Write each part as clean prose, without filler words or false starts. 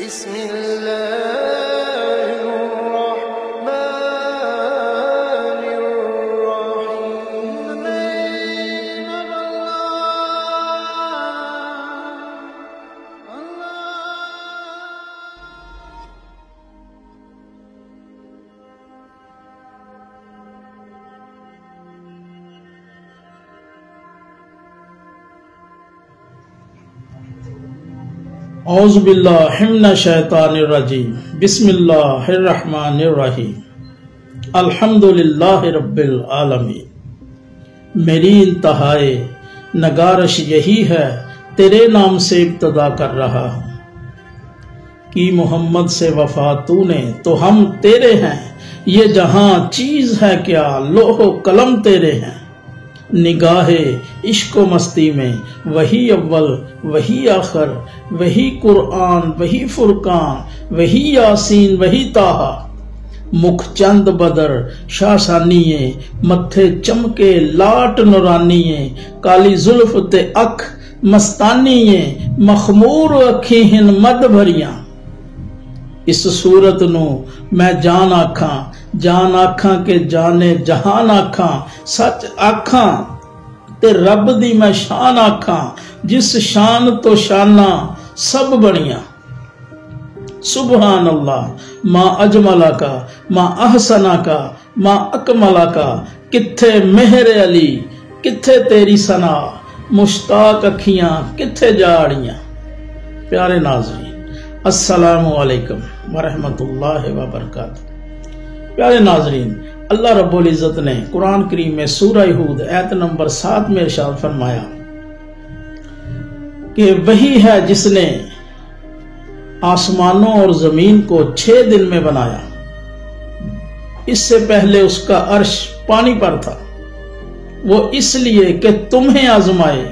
بسم الله الرحمن الرحيم. اعوذ باللہ من الشیطان الرجیم. بسم اللہ الرحمن الرحیم. الحمدللہ رب العالمین. میری انتہائے نگارش یہی ہے، تیرے نام سے ابتدا کر رہا ہوں. کی محمد سے وفا تو نے تو ہم تیرے ہیں، یہ جہاں چیز ہے کیا لوح و قلم تیرے ہیں. نگاہ عشق و مستی میں وہی اول وہی آخر، وہی قرآن وہی فرقان، وہی یاسین وہی طٰہٰ. مکھ چند بدر شاسانیے، متھے چمکے لاٹ نورانیے، کالی زلف تے اکھ مستانیے، مخمور اکھی ہن مد بھریاں. اس صورت نو میں جان آکھاں کہ جانے جہان آکھاں. سچ آکھاں تے رب دی میں شان آکھاں، جس شان تو شانہ سب بنیاں. سبحان اللہ ما اجملہ کا ما احسنہ کا ما اکملہ کا. کتھے مہر علی کتھے تیری ثنا، مشتاق اکھیاں کتھے جاڑیاں. پیارے ناظرین، السلام علیکم ورحمۃ اللہ وبرکاتہ. پیارے ناظرین، اللہ رب العزت نے قرآن کریم میں سورہ ہود آیت نمبر 7 میں ارشاد فرمایا کہ وہی ہے جس نے آسمانوں اور زمین کو 6 دن میں بنایا. اس سے پہلے اس کا عرش پانی پر تھا. وہ اس لیے کہ تمہیں آزمائے،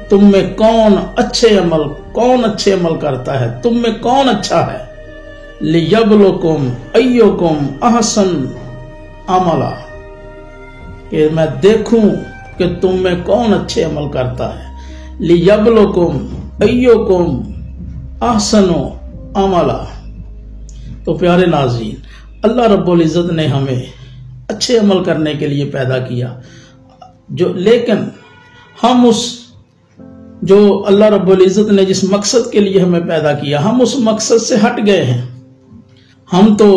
تم میں کون اچھے عمل کرتا ہے، تم میں کون اچھا ہے. لِيَبْلُوَكُمْ أَيُّكُمْ أَحْسَنُ عَمَلًا، کہ میں دیکھوں کہ تم میں کون اچھے عمل کرتا ہے. لِيَبْلُوَكُمْ أَيُّكُمْ أَحْسَنُ عَمَلًا. تو پیارے ناظرین، اللہ رب العزت نے ہمیں اچھے عمل کرنے کے لیے پیدا کیا، لیکن ہم جو اللہ رب العزت نے جس مقصد کے لیے ہمیں پیدا کیا، ہم اس مقصد سے ہٹ گئے ہیں. ہم تو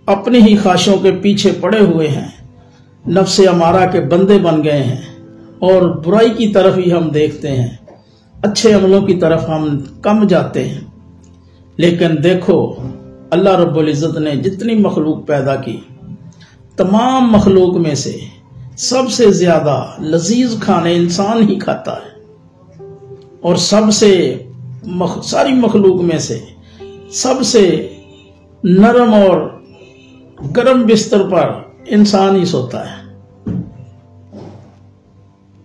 اپنی ہی خواہشوں کے پیچھے پڑے ہوئے ہیں، نفس امارہ کے بندے بن گئے ہیں، اور برائی کی طرف ہی ہم دیکھتے ہیں، اچھے عملوں کی طرف ہم کم جاتے ہیں. لیکن دیکھو، اللہ رب العزت نے جتنی مخلوق پیدا کی، تمام مخلوق میں سے سب سے زیادہ لذیذ کھانے انسان ہی کھاتا ہے، اور ساری مخلوق میں سے سب سے نرم اور گرم بستر پر انسان ہی سوتا ہے.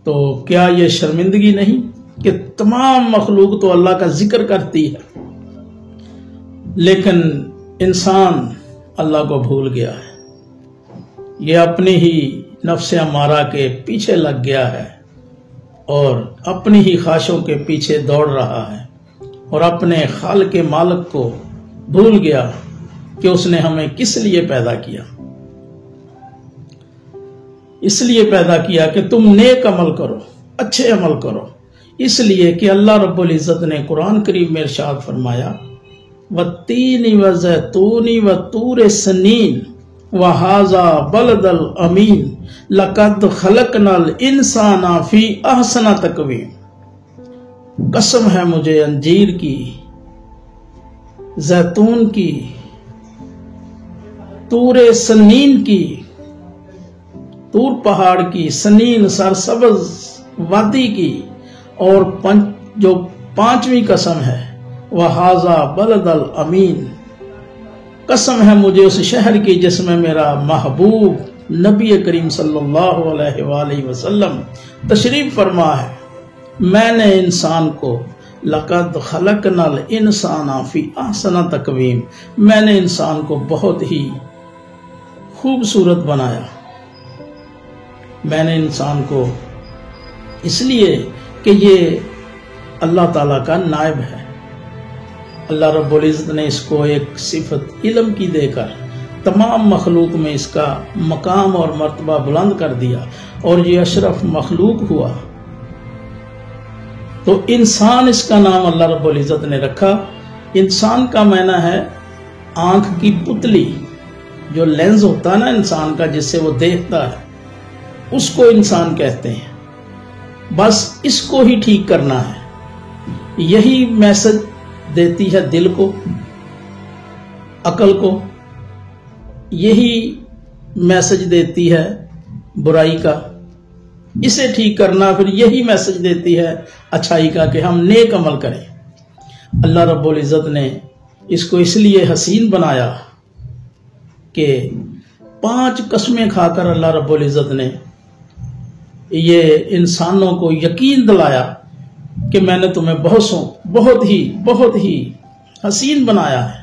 تو کیا یہ شرمندگی نہیں کہ تمام مخلوق تو اللہ کا ذکر کرتی ہے، لیکن انسان اللہ کو بھول گیا ہے. یہ اپنی ہی نفس امارہ کے پیچھے لگ گیا ہے، اور اپنی ہی خواہشوں کے پیچھے دوڑ رہا ہے، اور اپنے خالق مالک کو بھول گیا کہ اس نے ہمیں کس لیے پیدا کیا. اس لیے پیدا کیا کہ تم نیک عمل کرو، اچھے عمل کرو. اس لیے کہ اللہ رب العزت نے قرآن کریم میں ارشاد فرمایا وَالتِّينِ وَالزَّيْتُونِ وَطُورِ سِنِينَ وَهَذَا بَلَدَ الْأَمِينَ لَقَدْ خَلَقْنَا الْإِنسَانَ فِي أَحْسَنِ تَقْوِيمٍ. قسم ہے مجھے انجیر کی، زیتون کی، طور سنین کی، طور پہاڑ کی، سنین سرسبز وادی کی، اور جو 5ویں قسم ہے وَهَذَا بَلَدَ الْأَمِينَ. قسم ہے مجھے اس شہر کی جس میں میرا محبوب نبی کریم صلی اللہ علیہ وآلہ وسلم تشریف فرما ہے. میں نے انسان کو لَقَدْ خَلَقْنَا الْإِنسَانَ فِي أَحْسَنِ تَقْوِيمٍ، میں نے انسان کو بہت ہی خوبصورت بنایا. میں نے انسان کو اس لیے کہ یہ اللہ تعالیٰ کا نائب ہے، اللہ رب العزت نے اس کو ایک صفت علم کی دے کر تمام مخلوق میں اس کا مقام اور مرتبہ بلند کر دیا اور یہ اشرف مخلوق ہوا۔ تو انسان اس کا نام اللہ رب العزت نے رکھا۔ انسان کا معنی ہے آنکھ کی پتلی، جو لینز ہوتا ہے نا انسان کا جس سے وہ دیکھتا ہے، اس کو انسان کہتے ہیں۔ بس اس کو ہی ٹھیک کرنا ہے، یہی میسج دیتی ہے دل کو، عقل کو، یہی میسج دیتی ہے برائی کا، اسے ٹھیک کرنا پھر یہی میسج دیتی ہے اچھائی کا کہ ہم نیک عمل کریں۔ اللہ رب العزت نے اس کو اس لیے حسین بنایا کہ 5 قسمیں کھا کر اللہ رب العزت نے یہ انسانوں کو یقین دلایا کہ میں نے تمہیں بہت ہی حسین بنایا ہے۔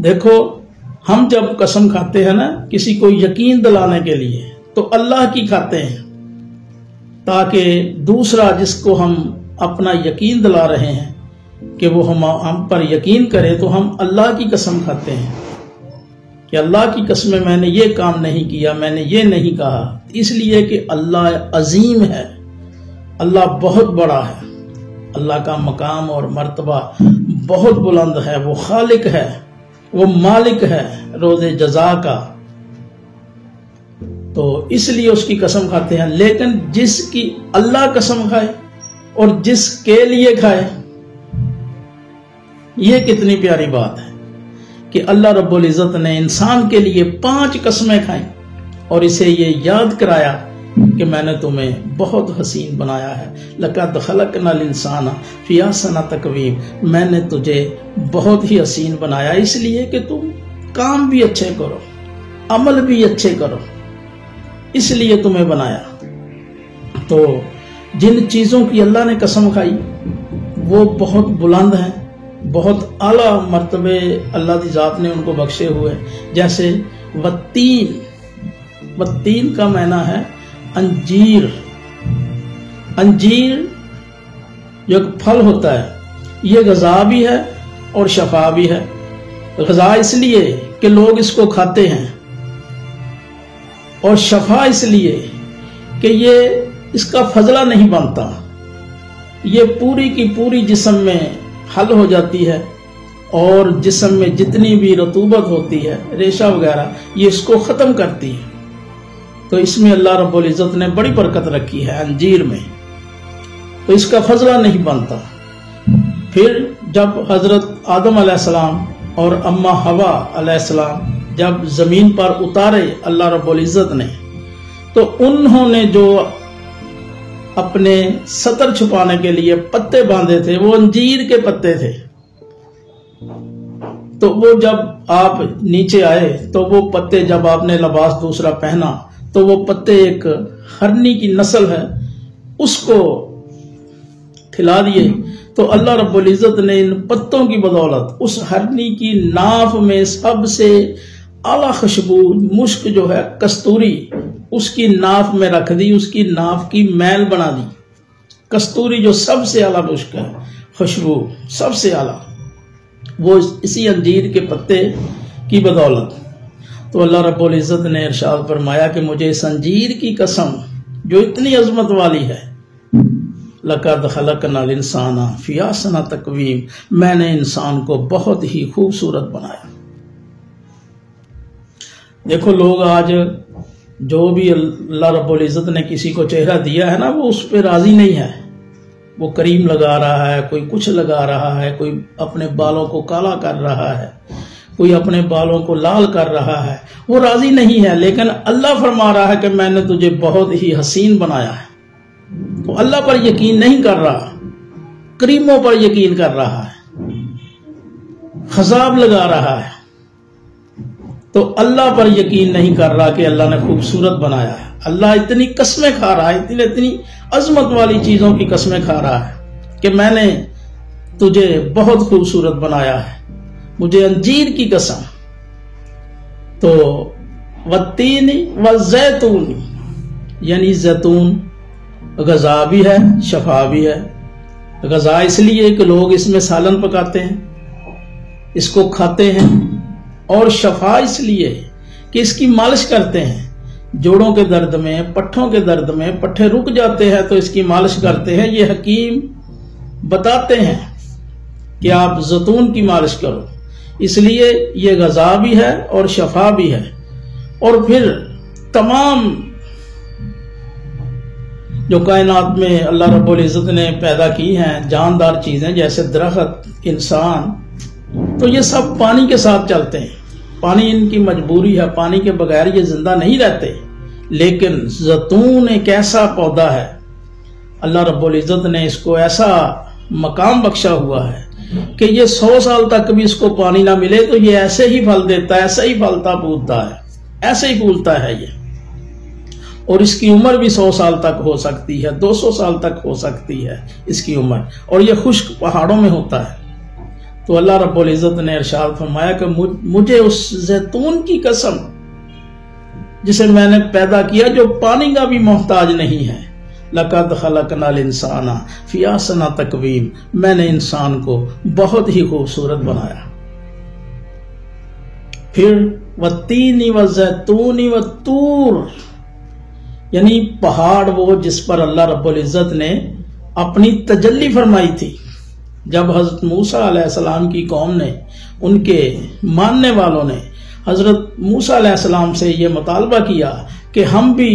دیکھو ہم جب قسم کھاتے ہیں نا کسی کو یقین دلانے کے لیے تو اللہ کی کھاتے ہیں، تاکہ دوسرا جس کو ہم اپنا یقین دلا رہے ہیں کہ وہ ہم پر یقین کرے تو ہم اللہ کی قسم کھاتے ہیں کہ اللہ کی قسم میں نے یہ کام نہیں کیا، میں نے یہ نہیں کہا، اس لیے کہ اللہ عظیم ہے، اللہ بہت بڑا ہے، اللہ کا مقام اور مرتبہ بہت بلند ہے، وہ خالق ہے، وہ مالک ہے روز جزا کا، تو اس لیے اس کی قسم کھاتے ہیں۔ لیکن جس کی اللہ قسم کھائے اور جس کے لیے کھائے، یہ کتنی پیاری بات ہے کہ اللہ رب العزت نے انسان کے لیے 5 قسمیں کھائیں اور اسے یہ یاد کرایا کہ میں نے تمہیں بہت حسین بنایا ہے۔ لَقَدْ خَلَقْنَا الْإِنسَانَ فِي أَحْسَنِ تَقْوِيمٍ، میں نے تجھے بہت ہی حسین بنایا اس لیے کہ تم کام بھی اچھے کرو، عمل بھی اچھے کرو، اس لیے تمہیں بنایا۔ تو جن چیزوں کی اللہ نے قسم کھائی وہ بہت بلند ہیں، بہت اعلیٰ مرتبے اللہ کی ذات نے ان کو بخشے ہوئے، جیسے والتین کا معنی ہے انجیر۔ انجیر جو ایک پھل ہوتا ہے، یہ غذا بھی ہے اور شفا بھی ہے۔ غذا اس لیے کہ لوگ اس کو کھاتے ہیں، اور شفا اس لیے کہ یہ اس کا فضلہ نہیں بنتا، یہ پوری کی پوری جسم میں حل ہو جاتی ہے، اور جسم میں جتنی بھی رطوبت ہوتی ہے، ریشہ وغیرہ، یہ اس کو ختم کرتی ہے۔ تو اس میں اللہ رب العزت نے بڑی برکت رکھی ہے انجیر میں، تو اس کا فضلہ نہیں بنتا۔ پھر جب حضرت آدم علیہ السلام اور اماں حوا علیہ السلام جب زمین پر اتارے اللہ رب العزت نے، تو انہوں نے جو اپنے ستر چھپانے کے لیے پتے باندھے تھے وہ انجیر کے پتے تھے، تو وہ جب آپ نیچے آئے تو وہ پتے، جب آپ نے لباس دوسرا پہنا تو وہ پتے ایک ہرنی کی نسل ہے اس کو کھلا دیے، تو اللہ رب العزت نے ان پتوں کی بدولت اس ہرنی کی ناف میں سب سے اعلیٰ خوشبو مشک جو ہے کستوری اس کی ناف میں رکھ دی، اس کی ناف کی میل بنا دی۔ کستوری جو سب سے اعلیٰ مشک ہے، خوشبو سب سے اعلیٰ، وہ اسی انجیر کے پتے کی بدولت۔ تو اللہ رب العزت نے ارشاد فرمایا کہ مجھے اس انجیر کی قسم جو اتنی عظمت والی ہے، لَقَدْ خَلَقْنَا الْإِنسَانَ فِي أَحْسَنِ تَقْوِيمٍ، میں نے انسان کو بہت ہی خوبصورت بنایا۔ دیکھو لوگ آج جو بھی اللہ رب العزت نے کسی کو چہرہ دیا ہے نا، وہ اس پہ راضی نہیں ہے، وہ کریم لگا رہا ہے، کوئی کچھ لگا رہا ہے، کوئی اپنے بالوں کو کالا کر رہا ہے، کوئی اپنے بالوں کو لال کر رہا ہے، وہ راضی نہیں ہے۔ لیکن اللہ فرما رہا ہے کہ میں نے تجھے بہت ہی حسین بنایا ہے، تو اللہ پر یقین نہیں کر رہا، کریموں پر یقین کر رہا ہے، خضاب لگا رہا ہے، تو اللہ پر یقین نہیں کر رہا کہ اللہ نے خوبصورت بنایا ہے۔ اللہ اتنی قسمیں کھا رہا ہے، اتنی عظمت والی چیزوں کی قسمیں کھا رہا ہے کہ میں نے تجھے بہت خوبصورت بنایا ہے، مجھے انجیر کی قسم۔ تو والتین والزیتون، یعنی زیتون غذا بھی ہے، شفا بھی ہے، غذا اس لیے کہ لوگ اس میں سالن پکاتے ہیں، اس کو کھاتے ہیں، اور شفا اس لیے کہ اس کی مالش کرتے ہیں، جوڑوں کے درد میں، پٹھوں کے درد میں پٹھے رک جاتے ہیں تو اس کی مالش کرتے ہیں۔ یہ حکیم بتاتے ہیں کہ آپ زیتون کی مالش کرو، اس لیے یہ غذا بھی ہے اور شفا بھی ہے۔ اور پھر تمام جو کائنات میں اللہ رب العزت نے پیدا کی ہیں جاندار چیزیں، جیسے درخت، انسان، تو یہ سب پانی کے ساتھ چلتے ہیں، پانی ان کی مجبوری ہے، پانی کے بغیر یہ زندہ نہیں رہتے۔ لیکن زیتون ایک ایسا پودا ہے، اللہ رب العزت نے اس کو ایسا مقام بخشا ہوا ہے کہ یہ 100 سال تک بھی اس کو پانی نہ ملے تو یہ ایسے ہی پھل دیتا ہے، ایسے ہی پھلتا پھولتا ہے، ایسے ہی پھولتا ہے یہ، اور اس کی عمر بھی 100 سال تک ہو سکتی ہے، 200 سال تک ہو سکتی ہے اس کی عمر، اور یہ خشک پہاڑوں میں ہوتا ہے۔ تو اللہ رب العزت نے ارشاد فرمایا کہ مجھے اس زیتون کی قسم جسے میں نے پیدا کیا جو پانی کا بھی محتاج نہیں ہے، لَقَدْ خَلَقْنَا الْإِنسَانَ فِي أَحْسَنِ تَقْوِيمٍ، میں نے انسان کو بہت ہی خوبصورت بنایا۔ پھر وَالتِّينِ وَالزَّيْتُونِ وَالطُّورِ، یعنی پہاڑ وہ جس پر اللہ رب العزت نے اپنی تجلی فرمائی تھی۔ جب حضرت موسیٰ علیہ السلام کی قوم نے، ان کے ماننے والوں نے حضرت موسیٰ علیہ السلام سے یہ مطالبہ کیا کہ ہم بھی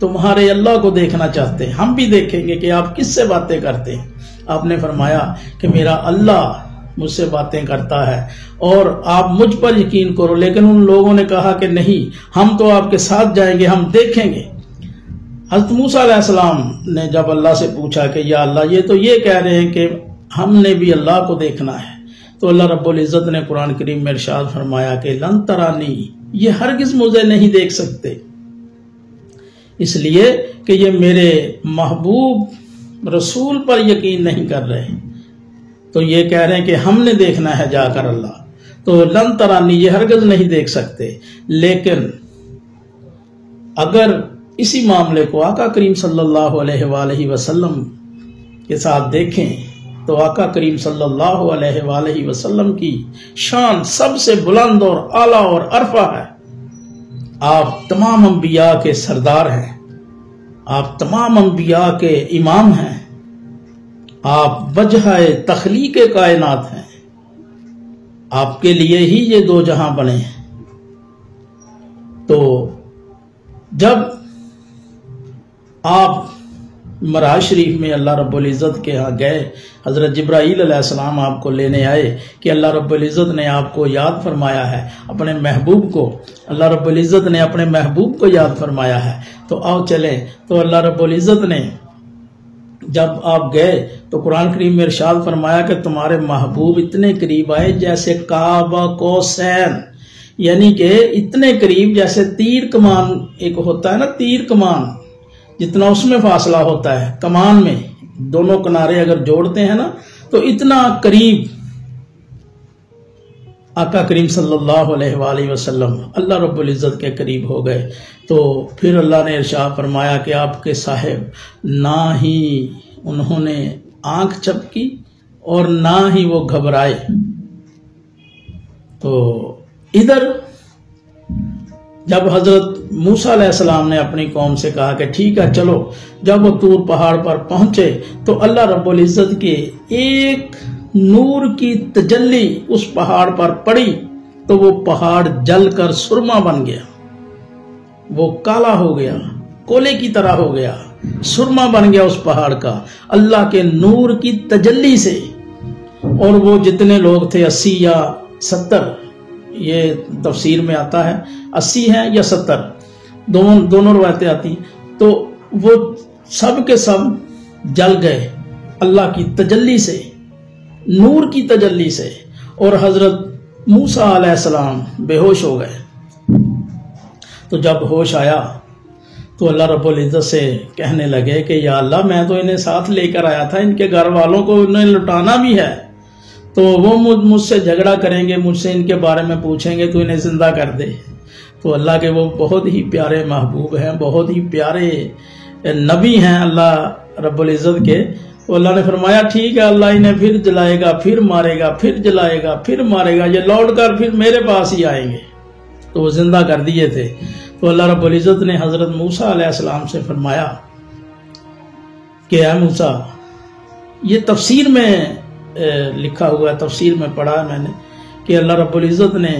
تمہارے اللہ کو دیکھنا چاہتے ہیں، ہم بھی دیکھیں گے کہ آپ کس سے باتیں کرتے ہیں، آپ نے فرمایا کہ میرا اللہ مجھ سے باتیں کرتا ہے اور آپ مجھ پر یقین کرو۔ لیکن ان لوگوں نے کہا کہ نہیں، ہم تو آپ کے ساتھ جائیں گے، ہم دیکھیں گے۔ حضرت موسیٰ علیہ السلام نے جب اللہ سے پوچھا کہ یا اللہ یہ تو یہ کہہ رہے ہیں کہ ہم نے بھی اللہ کو دیکھنا ہے، تو اللہ رب العزت نے قرآن کریم میں ارشاد فرمایا کہ لن ترانی، یہ ہرگز مجھے نہیں دیکھ سکتے، اس لیے کہ یہ میرے محبوب رسول پر یقین نہیں کر رہے، تو یہ کہہ رہے ہیں کہ ہم نے دیکھنا ہے جا کر اللہ، تو لن ترانی یہ ہرگز نہیں دیکھ سکتے۔ لیکن اگر اسی معاملے کو آقا کریم صلی اللہ علیہ وآلہ وسلم کے ساتھ دیکھیں تو آقا کریم صلی اللہ علیہ وآلہ وسلم کی شان سب سے بلند اور اعلیٰ اور عرفہ ہے۔ آپ تمام انبیاء کے سردار ہیں، آپ تمام انبیاء کے امام ہیں، آپ وجہ تخلیق کائنات ہیں، آپ کے لیے ہی یہ دو جہاں بنے ہیں۔ تو جب آپ معراج شریف میں اللہ رب العزت کے ہاں گئے، حضرت جبرائیل علیہ السلام آپ کو لینے آئے کہ اللہ رب العزت نے آپ کو یاد فرمایا ہے، اپنے محبوب کو، اللہ رب العزت نے اپنے محبوب کو یاد فرمایا ہے، تو آؤ چلیں۔ تو اللہ رب العزت نے جب آپ گئے تو قرآن کریم میں ارشاد فرمایا کہ تمہارے محبوب اتنے قریب آئے جیسے قاب قوسین، یعنی کہ اتنے قریب جیسے تیر کمان ایک ہوتا ہے نا، تیر کمان جتنا اس میں فاصلہ ہوتا ہے کمان میں، دونوں کنارے اگر جوڑتے ہیں نا تو اتنا قریب آقا کریم صلی اللہ علیہ وآلہ وسلم اللہ رب العزت کے قریب ہو گئے۔ تو پھر اللہ نے ارشاد فرمایا کہ آپ کے صاحب نہ ہی انہوں نے آنکھ چپکی اور نہ ہی وہ گھبرائے۔ تو ادھر جب حضرت موسیٰ علیہ السلام نے اپنی قوم سے کہا کہ ٹھیک ہے چلو، جب وہ طور پہاڑ پر پہنچے تو اللہ رب العزت کے ایک نور کی تجلی اس پہاڑ پر پڑی تو وہ پہاڑ جل کر سرما بن گیا، وہ کالا ہو گیا، کولے کی طرح ہو گیا، سرما بن گیا اس پہاڑ کا اللہ کے نور کی تجلی سے۔ اور وہ جتنے لوگ تھے 80 یا 70، یہ تفسیر میں آتا ہے 80 ہیں یا 70، دونوں روایتیں آتی ہیں، تو وہ سب کے سب جل گئے اللہ کی تجلی سے، نور کی تجلی سے، اور حضرت موسیٰ علیہ السلام بے ہوش ہو گئے۔ تو جب ہوش آیا تو اللہ رب العزت سے کہنے لگے کہ یا اللہ میں تو انہیں ساتھ لے کر آیا تھا، ان کے گھر والوں کو انہیں لٹانا بھی ہے، تو وہ مجھ سے جھگڑا کریں گے، مجھ سے ان کے بارے میں پوچھیں گے تو انہیں زندہ کر دے۔ تو اللہ کے وہ بہت ہی پیارے محبوب ہیں، بہت ہی پیارے نبی ہیں اللہ رب العزت کے، تو اللہ نے فرمایا ٹھیک ہے، اللہ انہیں پھر جلائے گا، پھر مارے گا، پھر جلائے گا، پھر مارے گا، یہ لوٹ کر پھر میرے پاس ہی آئیں گے۔ تو وہ زندہ کر دیے تھے۔ تو اللہ رب العزت نے حضرت موسیٰ علیہ السلام سے فرمایا کہ اے موسیٰ، یہ تفسیر میں لکھا ہوا ہے، تفسیر میں پڑھا ہے میں نے کہ اللہ رب العزت نے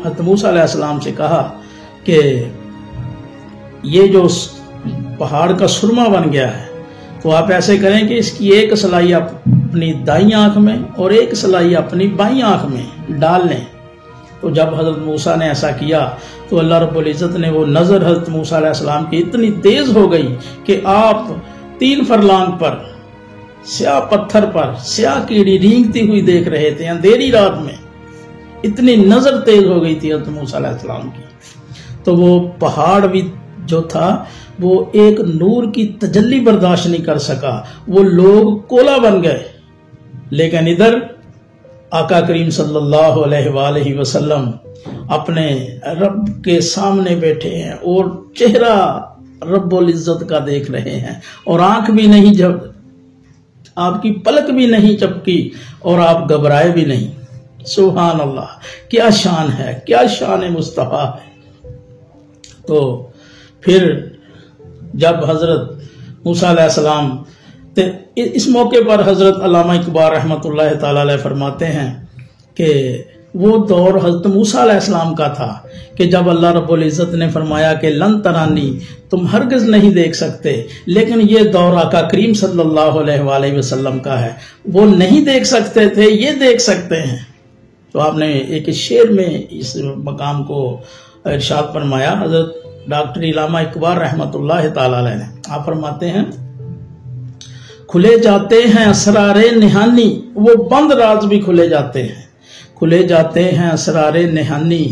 حضرت موسیٰ علیہ السلام سے کہا کہ یہ جو پہاڑ کا سرما بن گیا ہے تو آپ ایسے کریں کہ اس کی ایک سلائی اپنی دائیں آنکھ میں اور ایک سلائی اپنی بائیں آنکھ میں ڈال لیں۔ تو جب حضرت موسیٰ نے ایسا کیا تو اللہ رب العزت نے وہ نظر حضرت موسیٰ علیہ السلام کی اتنی تیز ہو گئی کہ آپ 3 فرلانگ پر سیاہ پتھر پر سیاہ کیڑی رینگتی ہوئی دیکھ رہے تھے اندھیری رات میں، اتنی نظر تیز ہو گئی تھی حضرت موسیٰ علیہ السلام کی۔ تو وہ پہاڑ بھی جو تھا وہ ایک نور کی تجلی برداشت نہیں کر سکا، وہ لوگ کولا بن گئے۔ لیکن ادھر آقا کریم صلی اللہ علیہ وآلہ وسلم اپنے رب کے سامنے بیٹھے ہیں اور چہرہ رب العزت کا دیکھ رہے ہیں، اور آنکھ بھی نہیں جب آپ کی پلک بھی نہیں چپکی اور آپ گھبرائے بھی نہیں۔ سبحان اللہ، کیا شان ہے، کیا شان مصطفیٰ ہے۔ تو پھر جب حضرت موسیٰ علیہ السلام اس موقع پر حضرت علامہ اقبال رحمۃ اللہ تعالی علیہ فرماتے ہیں کہ وہ دور حضرت موسیٰ علیہ السلام کا تھا کہ جب اللہ رب العزت نے فرمایا کہ لن ترانی، تم ہرگز نہیں دیکھ سکتے، لیکن یہ دور آقا کریم صلی اللہ علیہ وآلہ وسلم کا ہے، وہ نہیں دیکھ سکتے تھے، یہ دیکھ سکتے ہیں۔ تو آپ نے ایک شعر میں اس مقام کو ارشاد فرمایا، حضرت ڈاکٹر علامہ اقبال رحمۃ اللہ تعالی علیہ نے، آپ فرماتے ہیں کھلے جاتے ہیں اسرار نہانی، وہ بند راز بھی کھلے جاتے ہیں، کھلے جاتے ہیں اسرار نہانی،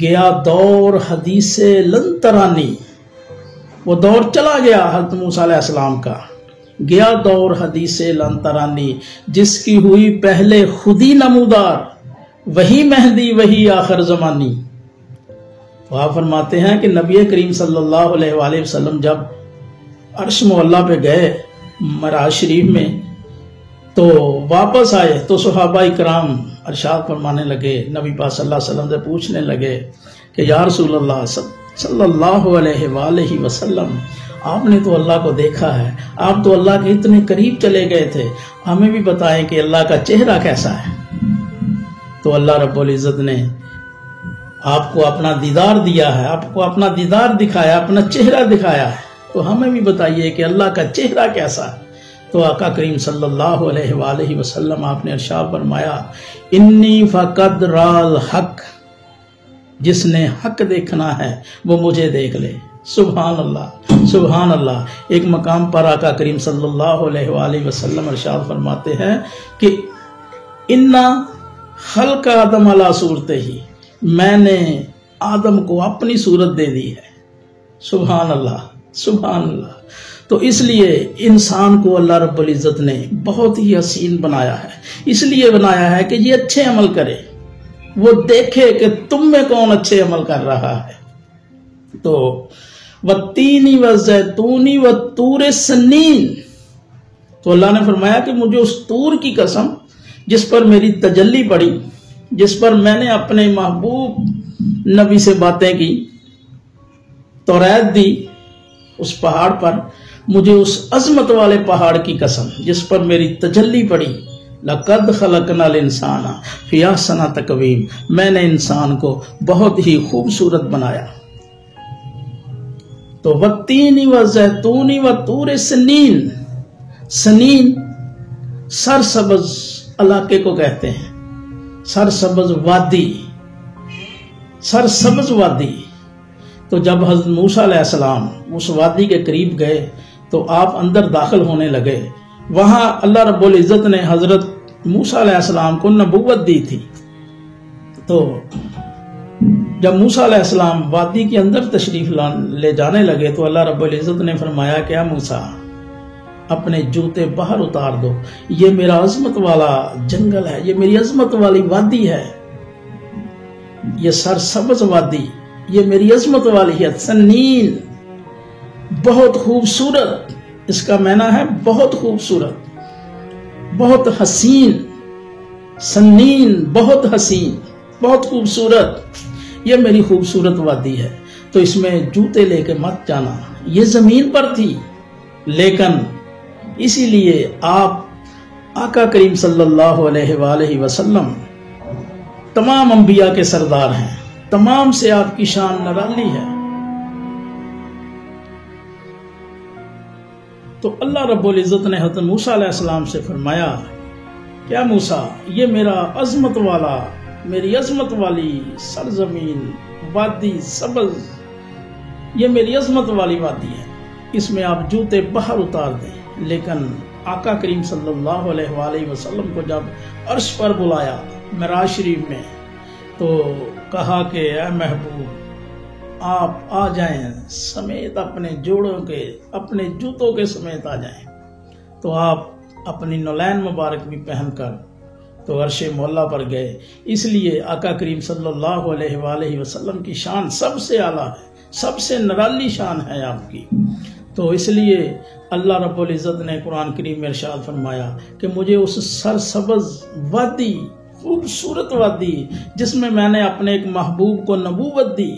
گیا دور حدیث لن ترانی۔ وہ دور چلا گیا حضرت موسیٰ علیہ السلام کا، گیا دور حدیث لن ترانی، جس کی ہوئی پہلے خودی نمودار، وہی مہدی وہی آخر زمانی۔ تو آپ فرماتے ہیں کہ نبی کریم صلی اللہ علیہ وآلہ وسلم جب عرش معلیٰ پہ گئے معراج شریف میں تو واپس آئے تو صحابہ کرام ارشاد فرمانے لگے، نبی پاک صلی اللہ علیہ وسلم سے پوچھنے لگے کہ یا رسول اللہ صلی اللہ علیہ وآلہ وسلم، آپ نے تو اللہ کو دیکھا ہے، آپ تو اللہ کے اتنے قریب چلے گئے تھے، ہمیں بھی بتائیں کہ اللہ کا چہرہ کیسا ہے۔ تو اللہ رب العزت نے آپ کو اپنا دیدار دیا ہے، آپ کو اپنا دیدار دکھایا، اپنا چہرہ دکھایا ہے، تو ہمیں بھی بتائیے کہ اللہ کا چہرہ کیسا ہے۔ تو آقا کریم صلی اللہ علیہ وآلہ وسلم آپ نے ارشاد فرمایا، انی فقد رال حق، جس نے حق دیکھنا ہے وہ مجھے دیکھ لے۔ سبحان اللہ، سبحان اللہ۔ ایک مقام پر آقا کریم صلی اللہ علیہ وآلہ وسلم ارشاد فرماتے ہیں کہ انا خلق آدم علی صورتہ ہی، میں نے آدم کو اپنی صورت دے دی ہے۔ سبحان اللہ، سبحان اللہ۔ تو اس لیے انسان کو اللہ رب العزت نے بہت ہی حسین بنایا ہے، اس لیے بنایا ہے کہ یہ اچھے عمل کرے، وہ دیکھے کہ تم میں کون اچھے عمل کر رہا ہے۔ تو وَالتِّينِ وَالزَّيْتُونِ وَالطُّورِ سِنِّينَ، تو اللہ نے فرمایا کہ مجھے اس طور کی قسم جس پر میری تجلی پڑی، جس پر میں نے اپنے محبوب نبی سے باتیں کی، توریت دی، اس پہاڑ پر، مجھے اس عظمت والے پہاڑ کی قسم جس پر میری تجلی پڑی، لَقَدْ خَلَقْنَا الْإِنسَانَ فِي أَحْسَنِ تَقْوِيمٍ، میں نے انسان کو بہت ہی خوبصورت بنایا۔ تو وَالتِّينِ وَالزَّيْتُونِ وَالطُّورِ سِنِّينَ، سنین سرسبز علاقے کو کہتے ہیں، سرسبز وادی، سرسبز وادی۔ تو جب حضرت موسیٰ علیہ السلام اس وادی کے قریب گئے تو آپ اندر داخل ہونے لگے، وہاں اللہ رب العزت نے حضرت موسیٰ علیہ السلام کو نبوت دی تھی۔ تو جب موسیٰ علیہ السلام وادی کے اندر تشریف لے جانے لگے تو اللہ رب العزت نے فرمایا کہ اے موسیٰ، اپنے جوتے باہر اتار دو، یہ میرا عظمت والا جنگل ہے، یہ میری عظمت والی وادی ہے، یہ سرسبز وادی، یہ میری عظمت والی ہے، سنین، بہت خوبصورت، اس کا معنی ہے بہت خوبصورت، بہت حسین، سنین، بہت حسین، بہت خوبصورت، یہ میری خوبصورت وادی ہے، تو اس میں جوتے لے کے مت جانا۔ یہ زمین پر تھی، لیکن اسی لیے آپ آقا کریم صلی اللہ علیہ وآلہ وسلم تمام انبیاء کے سردار ہیں، تمام سے آپ کی شان نرالی ہے۔ تو اللہ رب العزت نے حضرت موسیٰ علیہ السلام سے فرمایا، کیا موسیٰ، یہ میرا عظمت والا، میری عظمت والی سرزمین، وادی سبز، یہ میری عظمت والی وادی ہے، اس میں آپ جوتے باہر اتار دیں۔ لیکن آقا کریم صلی اللہ علیہ وآلہ وسلم کو جب عرش پر بلایا معراج شریف میں، تو کہا کہ اے محبوب، آپ آ جائیں سمیت اپنے جوڑوں کے، اپنے جوتوں کے سمیت آ جائیں۔ تو آپ اپنی نولین مبارک بھی پہن کر تو عرش مولا پر گئے۔ اس لیے آقا کریم صلی اللہ علیہ وآلہ وسلم کی شان سب سے اعلیٰ ہے، سب سے نرالی شان ہے آپ کی۔ تو اس لیے اللہ رب العزت نے قرآن کریم میں ارشاد فرمایا کہ مجھے اس سرسبز وادی، خوبصورت وادی جس میں نے اپنے ایک محبوب کو نبوت دی،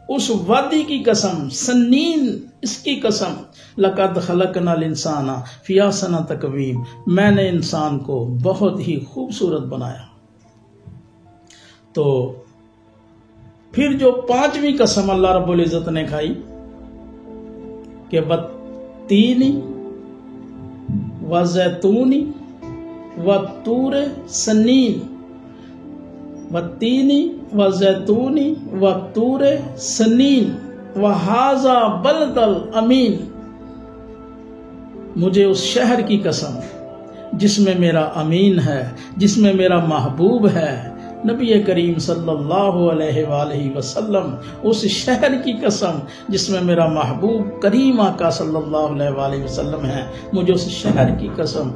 اس وادی کی قسم، سنین اس کی قسم، لقد خلقنا الانسان فی احسن تقویم، میں نے انسان کو بہت ہی خوبصورت بنایا۔ تو پھر جو پانچویں قسم اللہ رب العزت نے کھائی کہ والتینی والزیتونی والطور سنین، والتینی والزیتونی والطور سنین وہذا بلد الامین، مجھے اس شہر کی قسم جس میں میرا امین ہے، جس میں میرا محبوب ہے نبی کریم صلی اللہ علیہ وآلہ وسلم، اس شہر کی قسم جس میں میرا محبوب کریم آقا صلی اللہ علیہ وآلہ وسلم ہے، مجھے اس شہر کی قسم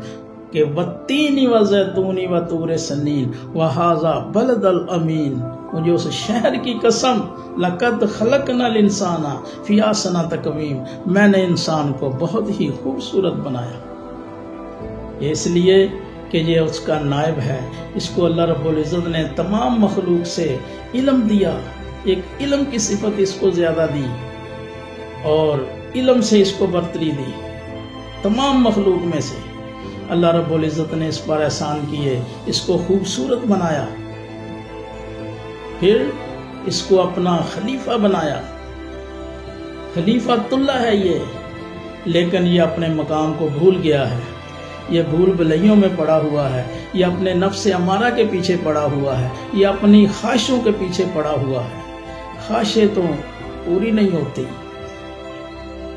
کہ والتین والزیتون وطور سنین وہذا بلد الامین، مجھے اس شہر کی قسم، لقد خلقنا الانسان فی احسن تقویم، میں نے انسان کو بہت ہی خوبصورت بنایا۔ اس لیے کہ یہ اس کا نائب ہے، اس کو اللہ رب العزت نے تمام مخلوق سے علم دیا، ایک علم کی صفت اس کو زیادہ دی اور علم سے اس کو برتری دی، تمام مخلوق میں سے اللہ رب العزت نے اس پر احسان کیے، اس کو خوبصورت بنایا، پھر اس کو اپنا خلیفہ بنایا۔ خلیفۃ اللہ ہے یہ، لیکن یہ اپنے مقام کو بھول گیا ہے، یہ بھول بھلائیوں میں پڑا ہوا ہے، یہ اپنے نفس امارہ کے پیچھے پڑا ہوا ہے، یہ اپنی خواہشوں کے پیچھے پڑا ہوا ہے۔ خواہشیں تو پوری نہیں ہوتی،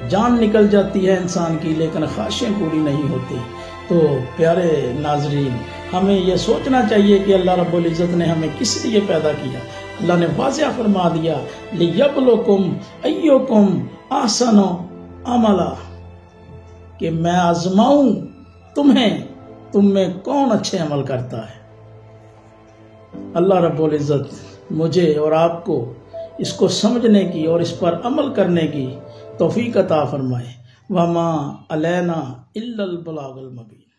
جان نکل جاتی ہے انسان کی، لیکن خواہشیں پوری نہیں ہوتی۔ تو پیارے ناظرین، ہمیں یہ سوچنا چاہیے کہ اللہ رب العزت نے ہمیں کس لیے پیدا کیا۔ اللہ نے واضح فرما دیا لِيَبْلُوَكُمْ أَيُّكُمْ أَحْسَنُ عَمَلًا، کہ میں آزماؤں تمہیں، تم میں کون اچھے عمل کرتا ہے۔ اللہ رب العزت مجھے اور آپ کو اس کو سمجھنے کی اور اس پر عمل کرنے کی توفیق عطا فرمائے۔ وَمَا عَلَيْنَا إِلَّا الْبَلَاغُ الْمُبِينُ۔